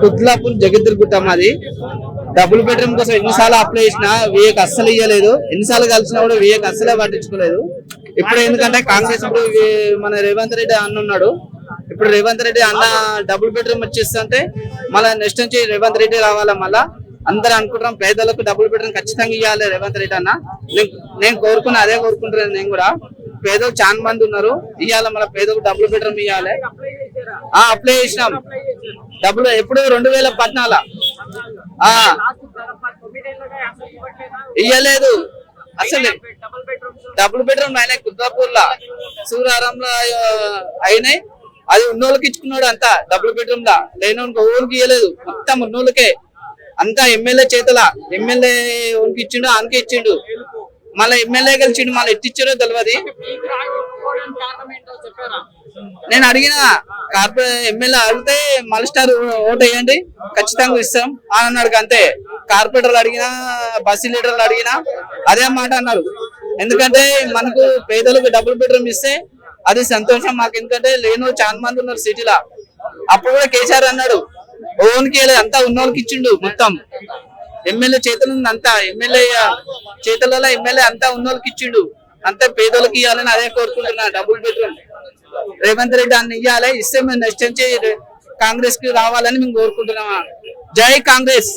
కుత్లాపూర్ జగద్గిరిగుట్ట మాది. Double bedroom కోసం ఎన్నిసార్లు అప్లై చేసినా వేయకు అస్సలు ఇయ్యలేదు. ఎన్నిసార్లు కలిసినా కూడా వేయకు అస్సలే పట్టించుకోలేదు. ఇప్పుడు ఎందుకంటే కాంగ్రెస్ ఇప్పుడు మన రేవంత్ రెడ్డి అన్న ఉన్నాడు. ఇప్పుడు రేవంత్ రెడ్డి అన్న డబుల్ బెడ్రూమ్ వచ్చేస్తుంటే మళ్ళీ నెక్స్ట్ నుంచి రేవంత్ రెడ్డి రావాలా. మళ్ళా అందరూ అనుకుంటాం పేదలకు డబుల్ బెడ్రూమ్ ఖచ్చితంగా ఇవ్వాలి రేవంత్ రెడ్డి అన్న. నేను కోరుకున్నా, అదే కోరుకుంటున్నాను. నేను కూడా పేదలు చాలా మంది ఉన్నారు, ఇవ్వాలి మళ్ళీ పేదలకు డబుల్ బెడ్రూమ్ ఇవ్వాలి. అప్లై చేసినాం. డబ్బులు ఎప్పుడు 2014 ఇయ్యలేదు అసలు. డబుల్ బెడ్రూమ్ అయినాయి కుత్లాపూర్ లా, సూరారంలో అయినాయి. అది ఉన్నోళ్ళకి ఇచ్చుకున్నాడు అంతా. డబుల్ బెడ్రూమ్ లా లేనోనికి ఓన్కి ఇయ్యలేదు, మొత్తం ఉన్నోళ్ళకే అంతా. ఎమ్మెల్యే చేతల ఎమ్మెల్యే ఓన్కి ఇచ్చిండు, ఆనకే ఇచ్చిండు. మళ్ళీ ఎమ్మెల్యే గెలిచిండు, మళ్ళీ ఎట్టిచ్చారో తెలియదు. నేను అడిగిన కార్పొరేట్ ఎమ్మెల్యే అడిగితే మళ్ళీ స్టార్ ఓటు వేయండి ఖచ్చితంగా ఇస్తాం అని అన్నాడు. అంతే. కార్పొరేటర్లు అడిగినా, బస్సు లీడర్లు అడిగినా అదే మాట అన్నారు. ఎందుకంటే మనకు పేదలకు డబుల్ బెడ్రూమ్ ఇస్తే అది సంతోషం మాకు. ఎందుకంటే లేను చాలా మంది ఉన్నారు సిటీలో. అప్పుడు కూడా కేసీఆర్ అన్నాడు ఓన్కి అంతా ఉన్నోళ్ళకి ఇచ్చిండు మొత్తం. ఎమ్మెల్యే చేతులు అంతా, ఎమ్మెల్యే చేతులలో ఎమ్మెల్యే అంతా ఉన్నోళ్ళకి ఇచ్చిండు. అంతా పేదోళ్ళకి ఇవ్వాలని అదే కోరుకుంటున్నా. డబుల్ బెడ్రూమ్ రేవంత్ రెడ్డి అన్న ఇవ్వాలి. ఇస్తే మేము నెక్స్ట్ నుంచి కాంగ్రెస్ కి రావాలని మేము కోరుకుంటున్నామా. జై కాంగ్రెస్.